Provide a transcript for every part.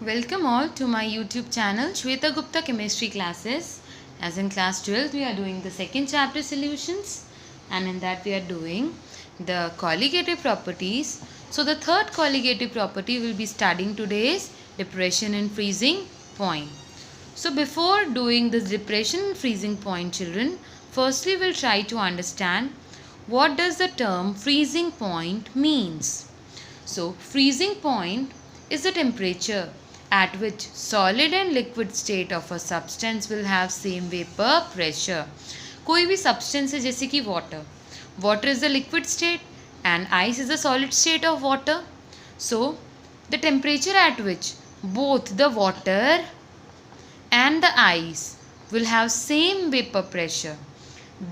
Welcome all to my YouTube channel Shweta Gupta Chemistry Classes. As in class 12 we are doing the second chapter solutions, and in that we are doing the colligative properties. So the third colligative property we'll be studying today is depression and freezing point. So before doing this depression and freezing point, children, firstly we'll try to understand what does the term freezing point means. So freezing point is the temperature at which solid and liquid state of a substance will have same vapor pressure. कोई भी substance है जैसे कि water is the liquid state and ice is the solid state of water. So the temperature at which both the water and the ice will have same vapor pressure,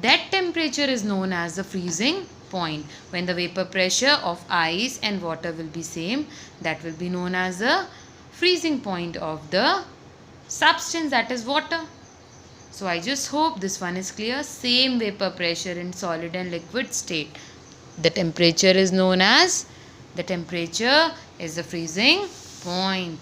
that temperature is known as the freezing point. When the vapor pressure of ice and water will be same, that will be known as the freezing point of the substance, that is water. So I just hope this one is clear. Same vapor pressure in solid and liquid state. The temperature is known as the freezing point.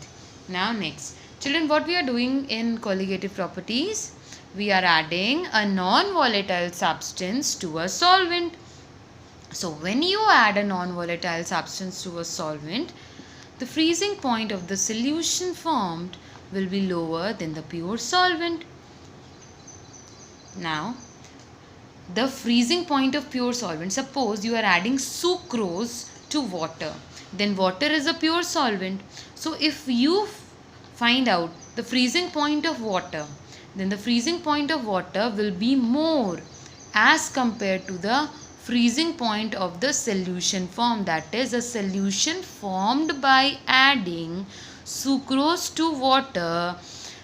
Now next, children, what we are doing in colligative properties? We are adding a non-volatile substance to a solvent. So when you add a non-volatile substance to a solvent, the freezing point of the solution formed will be lower than the pure solvent. Now, the freezing point of pure solvent, suppose you are adding sucrose to water, then water is a pure solvent. So if you find out the freezing point of water, then the freezing point of water will be more as compared to the freezing point of the solution formed, that is a solution formed by adding sucrose to water.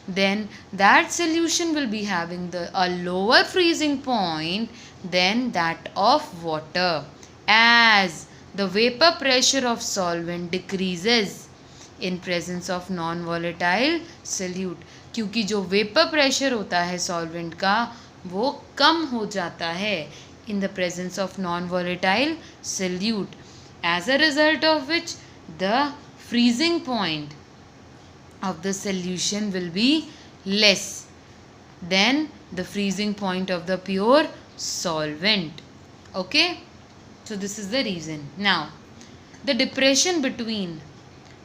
Then that solution will be having a lower freezing point than that of water, as the vapor pressure of solvent decreases in presence of non-volatile solute. क्योंकि जो vapour pressure होता है solvent का वो कम हो जाता है in the presence of non-volatile solute, as a result of which the freezing point of the solution will be less than the freezing point of the pure solvent. Okay, so this is the reason. Now the difference between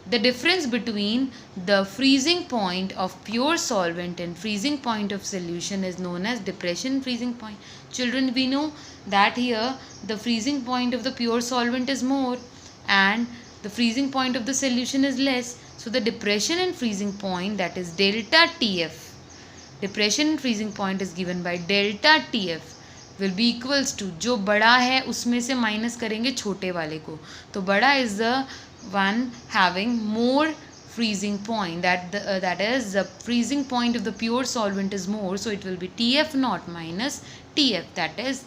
the freezing point of pure solvent and freezing point of solution is known as depression freezing point. Children, we know that here the freezing point of the pure solvent is more and the freezing point of the solution is less. So the depression and freezing point, that is delta TF, depression and freezing point is given by delta TF will be equals to, जो बड़ा है उसमें से minus करेंगे छोटे वाले को, तो बड़ा is the one having more freezing point, that is the freezing point of the pure solvent is more, so it will be TF naught minus TF, that is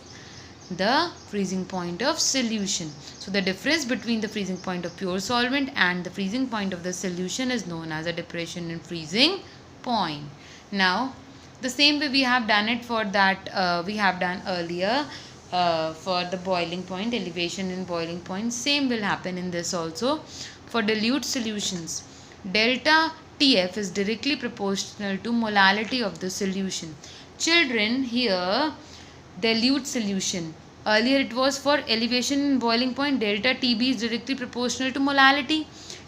the freezing point of solution. So the difference between the freezing point of pure solvent and the freezing point of the solution is known as a depression and freezing point. Now the same way we have done it for that we have done earlier for the boiling point, elevation and boiling point, same will happen in this also. For dilute solutions, delta TF is directly proportional to molality of the solution. Children, here dilute solution, earlier it was for elevation and boiling point, delta TB is directly proportional to molality.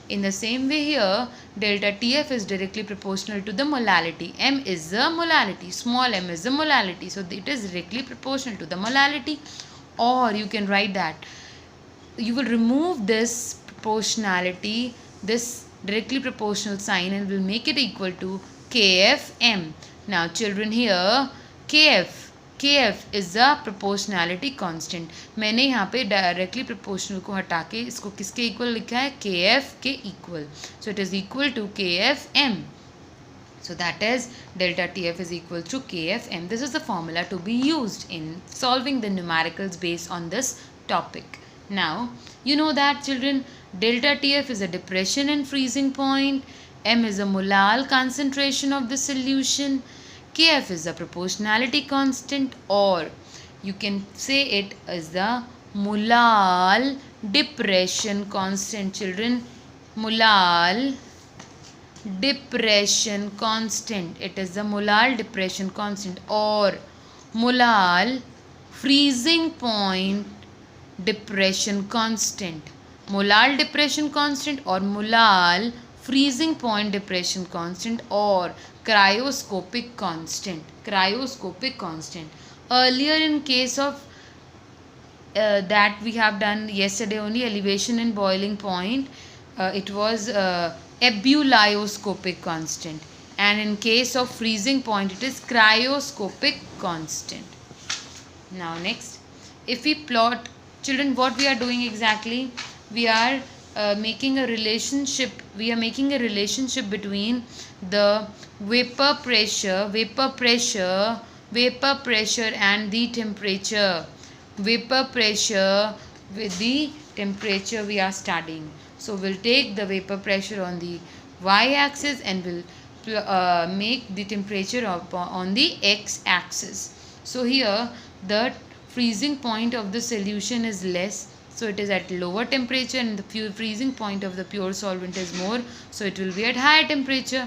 In the same way here, delta TF is directly proportional to the molality. M is the molality, small m is the molality, so it is directly proportional to the molality. Or you can write that you will remove this proportionality, this directly proportional sign, and will make it equal to KFM. Now children, here KF is the proportionality constant. मैंने यहाँ पे directly proportional को हटा के इसको किसके equal लिखा है, KF के equal. So it is equal to KFM. So that is delta TF is equal to KFM. This is the formula to be used in solving the numericals based on this topic. Now you know that, children, delta TF is a depression and freezing point. M is a molal concentration of the solution. KF is the proportionality constant, or you can say it as the molal depression constant. Children, molal depression constant. It is the molar depression constant or molar freezing point depression constant. Molar depression constant or molar freezing point depression constant or cryoscopic constant. Cryoscopic constant. Earlier in case of that we have done yesterday only, elevation and boiling point, it was ebulioscopic constant, and in case of freezing point it is cryoscopic constant. Now next, if we plot, children, what we are doing exactly, we are making a relationship between the vapor pressure and the temperature. Vapor pressure with the temperature we are studying. So we'll take the vapor pressure on the y-axis and we'll make the temperature on the x-axis. So here the freezing point of the solution is less, so it is at lower temperature, and the freezing point of the pure solvent is more, so it will be at higher temperature.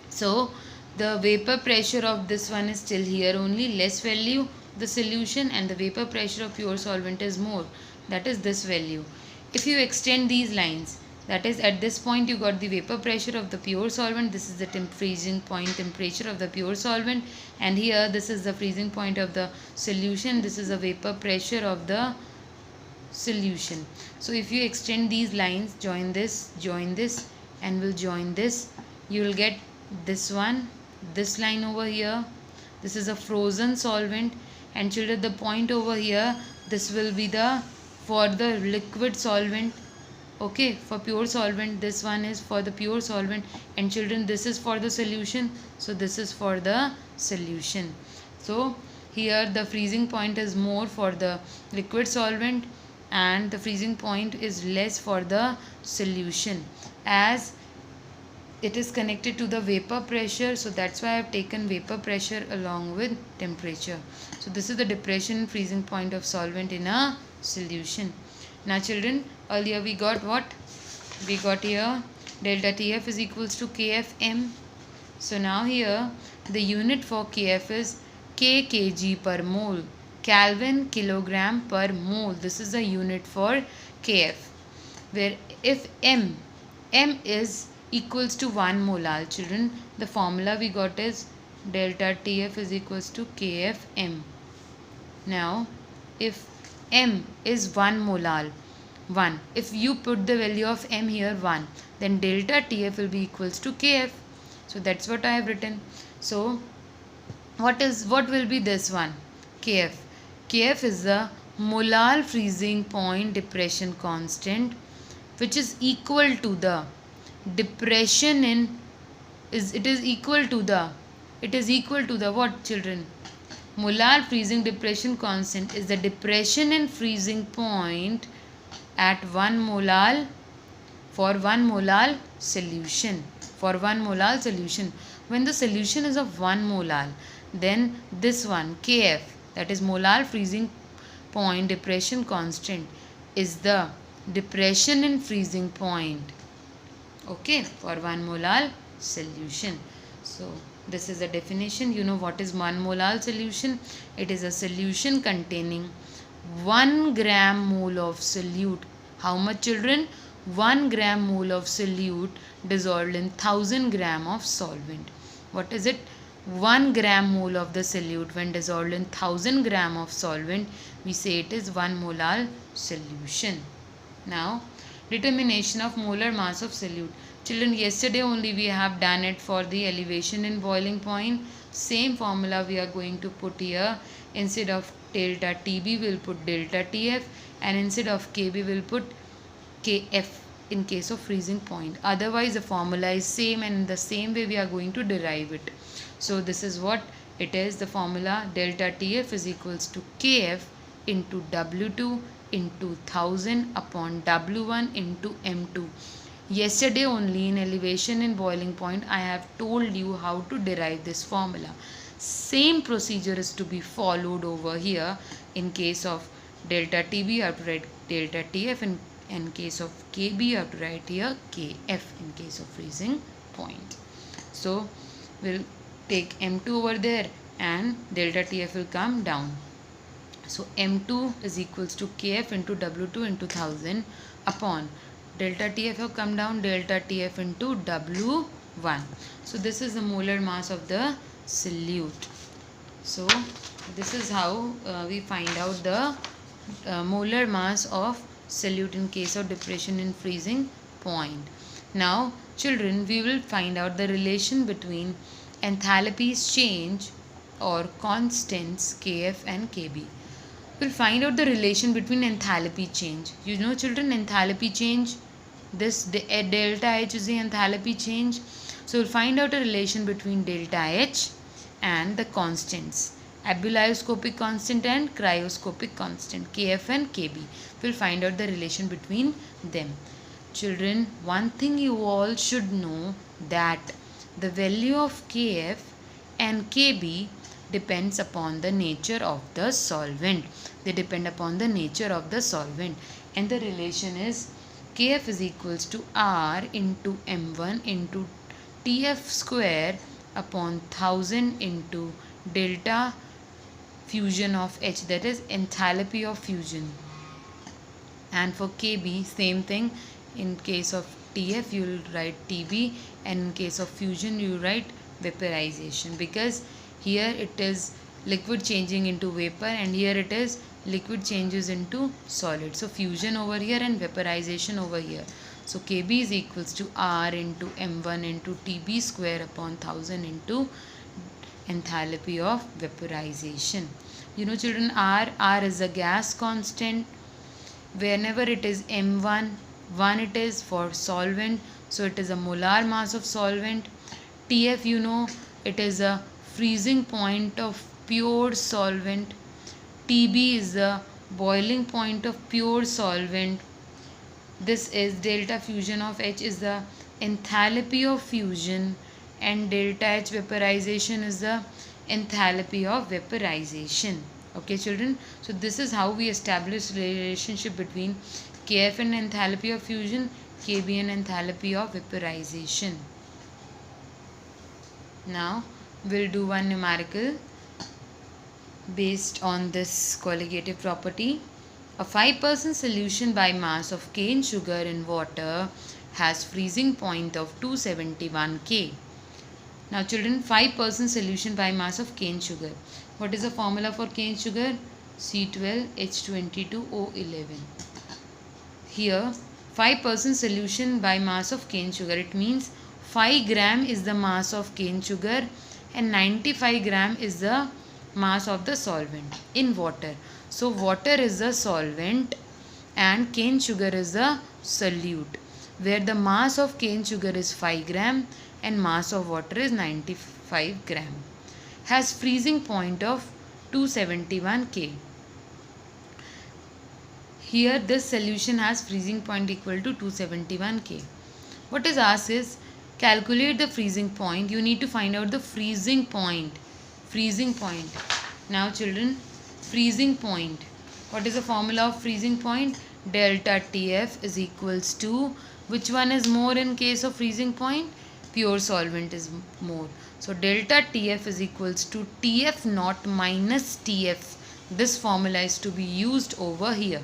So the vapor pressure of this one is still here only, less value the solution, and the vapor pressure of pure solvent is more, that is this value. If you extend these lines, that is at this point you got the vapor pressure of the pure solvent, this is the freezing point temperature of the pure solvent, and here this is the freezing point of the solution, this is the vapor pressure of the solution. So if you extend these lines, join this and will join this, you will get this one, this line over here, this is a frozen solvent, and children, the point over here, this will be the for the liquid solvent. Okay, for pure solvent, this one is for the pure solvent, and children, this is for the solution, so this is for the solution. So here the freezing point is more for the liquid solvent and the freezing point is less for the solution, as it is connected to the vapor pressure, so that's why I have taken vapor pressure along with temperature. So this is the depression and freezing point of solvent in a solution. Now children, earlier we got what? We got here delta TF is equals to KFM. So now here the unit for KF is kg per mole, Kelvin kilogram per mole. This is the unit for KF, where if M is equals to 1 molar, children, the formula we got is delta TF is equals to KFM. Now if M is 1 molar, 1, if you put the value of M here 1, then delta TF will be equals to KF. So that's what I have written. So what will be this one? KF. KF is the molar freezing point depression constant, which is equal to the depression in it is equal to the what, children? Molar freezing depression constant is the depression in freezing point at 1 molar for 1 molar solution. For 1 molar solution, when the solution is of 1 molar, then this one KF, that is molar freezing point depression constant, is the depression in freezing point, okay, for 1 molar solution. So this is the definition. You know what is 1 molar solution? It is a solution containing 1 gram mole of solute. How much, children? 1 gram mole of solute dissolved in 1000 gram of solvent. What is it? 1 gram mole of the solute when dissolved in 1000 gram of solvent, we say it is 1 molar solution. Now determination of molar mass of solute. Children, yesterday only we have done it for the elevation and boiling point. Same formula we are going to put here. Instead of delta TB we will put delta TF, and instead of KB we will put KF in case of freezing point. Otherwise the formula is same, and in the same way we are going to derive it. So this is what it is. The formula delta TF is equals to KF into W2 into 1000 upon W1 into M2. Yesterday only in elevation and boiling point I have told you how to derive this formula. Same procedure is to be followed over here. In case of delta TB you have to write delta TF, and in case of KB you have to write here KF in case of freezing point. So we'll take M2 over there and delta TF will come down. So M2 is equals to Kf into W2 into 1000 upon delta TF have come down, delta TF into W1. So this is the molar mass of the solute. So this is how we find out the molar mass of solute in case of depression in freezing point. Now children, we will find out the relation between enthalpies change or constants Kf and Kb. We'll find out the relation between enthalpy change. You know children, enthalpy change, this delta H is the enthalpy change. So we'll find out a relation between delta H and the constants, abelioscopic constant and cryoscopic constant, Kf and Kb. We'll find out the relation between them. Children, one thing you all should know, that the value of Kf and Kb depends upon the nature of the solvent. They depend upon the nature of the solvent, and the relation is Kf is equals to R into M1 into Tf square upon 1000 into delta fusion of H, that is enthalpy of fusion. And for Kb, same thing. In case of Tf you will write Tb, and in case of fusion you write vaporization, because here it is liquid changing into vapor and here it is liquid changes into solid. So fusion over here and vaporization over here. So Kb is equals to R into M1 into Tb square upon 1000 into enthalpy of vaporization. You know children, R is a gas constant. Whenever it is M1, 1 it is for solvent, so it is a molar mass of solvent. Tf, you know, it is a freezing point of pure solvent. Tb is the boiling point of pure solvent. This is delta fusion of H is the enthalpy of fusion, and delta H vaporization is the enthalpy of vaporization. Okay children, so this is how we establish relationship between Kf and enthalpy of fusion, Kb and enthalpy of vaporization. Now we'll do one numerical based on this colligative property. A 5% solution by mass of cane sugar in water has freezing point of 271 K. Now children, 5% solution by mass of cane sugar. What is the formula for cane sugar? C12H22O11. Here 5% solution by mass of cane sugar. It means 5 gram is the mass of cane sugar and 95 gram is the mass of the solvent in water. So water is the solvent and cane sugar is the solute, where the mass of cane sugar is 5 gram and mass of water is 95 gram. Has freezing point of 271 K. Here this solution has freezing point equal to 271 K. What is asked is calculate the freezing point. You need to find out the freezing point. Freezing point. Now children, freezing point. What is the formula of freezing point? Delta TF is equals to, which one is more in case of freezing point? Pure solvent is more. So delta TF is equals to TF naught minus TF. This formula is to be used over here.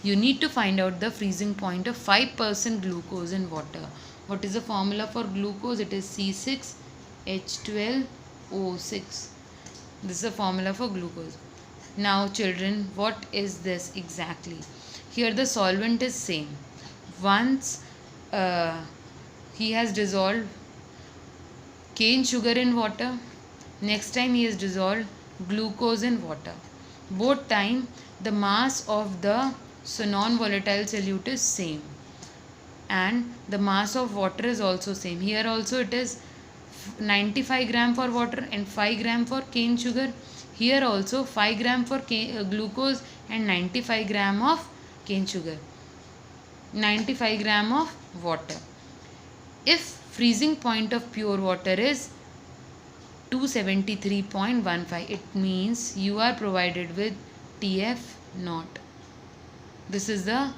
You need to find out the freezing point of 5% glucose in water. What is the formula for glucose? It is C6H12O6. This is the formula for glucose. Now children, what is this exactly? Here the solvent is same. Once he has dissolved cane sugar in water, next time he has dissolved glucose in water. Both time the mass of the non-volatile solute is same and the mass of water is also same. Here also it is 95 gram for water and 5 gram for cane sugar. Here also 5 gram for glucose and 95 gram of cane sugar, 95 gram of water. If freezing point of pure water is 273.15, it means you are provided with TF naught. This is the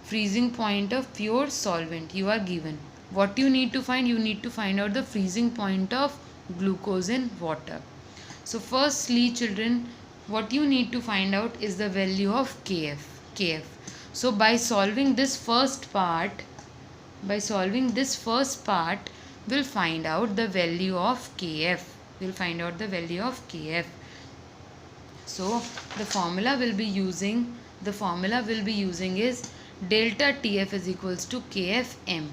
freezing point of pure solvent you are given. What you need to find? You need to find out the freezing point of glucose in water. So firstly children, what you need to find out is the value of Kf. So by solving this first part, we'll find out the value of Kf. So the formula we'll be using is delta Tf is equals to Kfm.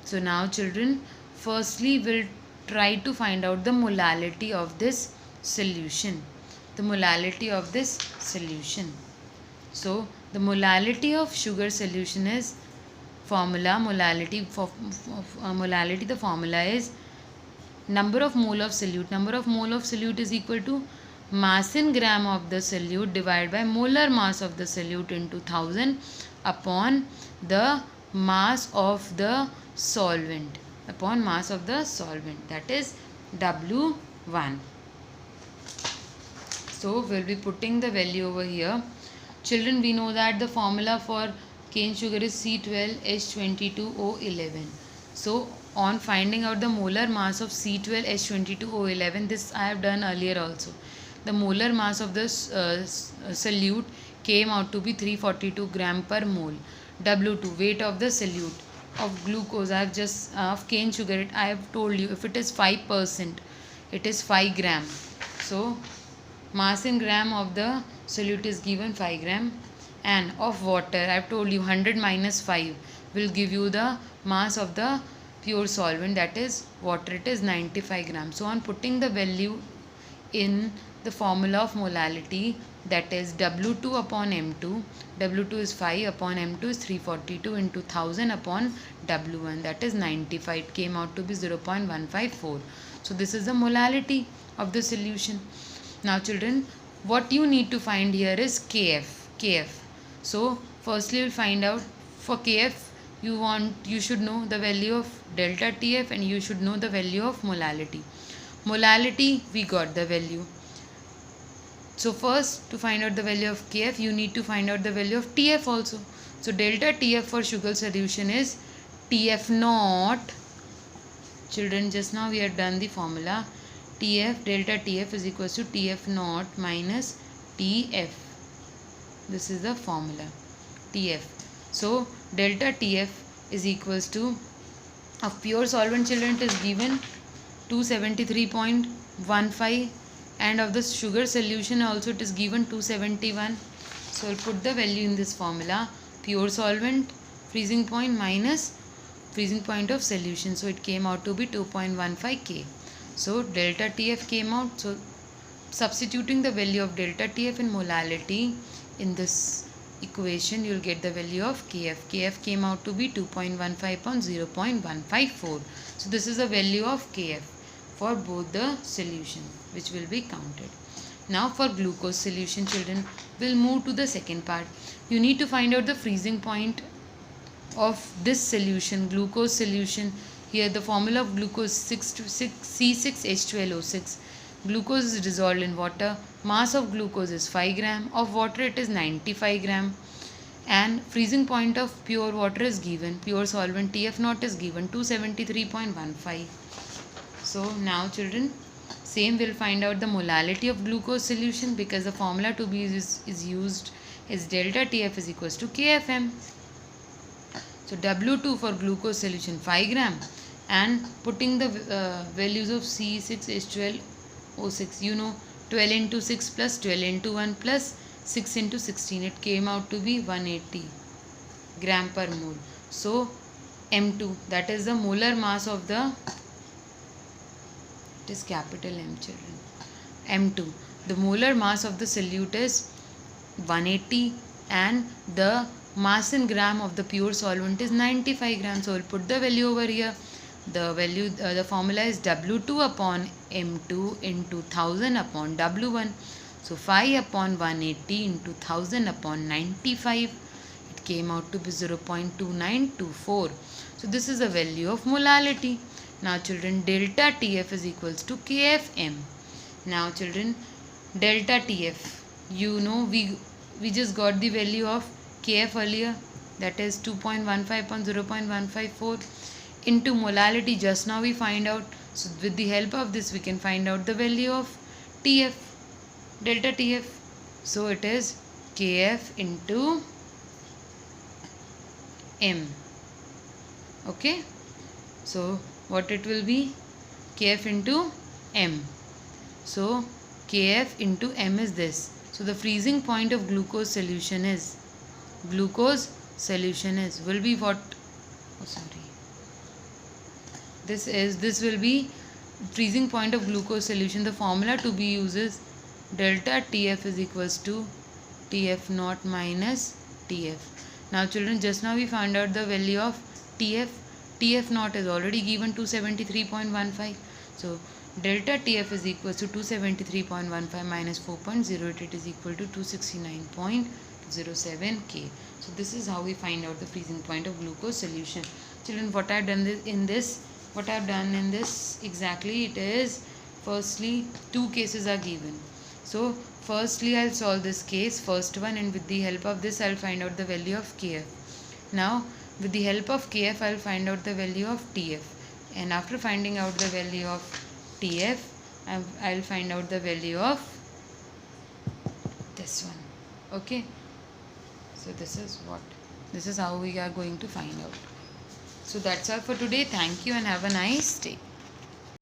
So now children, firstly we'll try to find out the molality of this solution. So the molality of sugar solution is molality. The formula is number of mole of solute is equal to mass in gram of the solute divided by molar mass of the solute into 1000 upon the mass of the solvent, that is W1. So we'll be putting the value over here. Children, we know that the formula for cane sugar is C12H22O11. So on finding out the molar mass of C12H22O11, this I have done earlier also. The molar mass of this solute came out to be 342 gram per mole. W2, weight of the solute of glucose, I have just of cane sugar, I have told you, if it is 5%, it is 5 gram. So mass in gram of the solute is given 5 gram, and of water I have told you 100 minus 5 will give you the mass of the pure solvent, that is water, it is 95 grams. So on putting the value in the formula of molality, that is W2 upon M2, W2 is 5 upon M2 is 342 into 1000 upon W1, that is 95. It came out to be 0.154. So this is the molality of the solution. Now children, what you need to find here is Kf. So firstly we'll find out for Kf, you should know the value of delta Tf and you should know the value of molality. Molality, we got the value. So first, to find out the value of Kf, you need to find out the value of Tf also. So delta Tf for sugar solution is Tf naught. Children, just now we had done the formula. Delta Tf is equals to Tf naught minus Tf. This is the formula, Tf. So delta Tf is equals to, of pure solvent children, it is given 273.15, and of the sugar solution also it is given 271. So I'll put the value in this formula, pure solvent freezing point minus freezing point of solution. So it came out to be 2.15 K. So delta Tf came out. So substituting the value of delta Tf in molality in this equation, you will get the value of Kf. Kf came out to be 2.15 upon 0.154. So this is the value of Kf for both the solution, which will be counted. Now for glucose solution children, we'll move to the second part. You need to find out the freezing point of this solution, glucose solution. Here the formula of glucose C6H12O6. Glucose is dissolved in water. Mass of glucose is 5 gram. Of water it is 95 gram. And freezing point of pure water is given. Pure solvent Tf naught is given 273.15. So now children, same we'll find out the molality of glucose solution, because the formula to be used is delta Tf is equals to Kfm. So W2 for glucose solution 5 gram, and putting the values of C6H12O6, you know 12 into 6 plus 12 into 1 plus 6 into 16, it came out to be 180 gram per mole. So M2, that is the molar mass of the, it is capital M children, M2, the molar mass of the solute is 180 and the mass in gram of the pure solvent is 95 grams. So we'll put the value over here. The value, the formula is W2 upon M2 into 1000 upon W1. So 5 upon 180 into 1000 upon 95. It came out to be 0.2924. So this is the value of molality. Now children, delta Tf is equals to Kfm. Now children, delta Tf, you know we just got the value of Kf earlier, that is 2.15 upon 0.154 into molality. Just now we find out, so with the help of this we can find out the value of TF, delta TF. So it is KF into M. Okay, so what it will be? KF into M. So KF into M is this. So the freezing point of glucose solution will be what? Oh, sorry. This will be freezing point of glucose solution. The formula to be used is delta TF is equals to TF naught minus TF. Now children, just now we found out the value of TF. TF naught is already given 273.15. So delta TF is equals to 273.15 minus 4.08. It is equal to 269.07 K. So this is how we find out the freezing point of glucose solution. Children, what I have done in this exactly, it is firstly two cases are given. So firstly I'll solve this case, first one, and with the help of this I'll find out the value of KF. Now with the help of KF I'll find out the value of TF, and after finding out the value of TF I'll find out the value of this one. Okay, so this is how we are going to find out. So that's all for today. Thank you and have a nice day.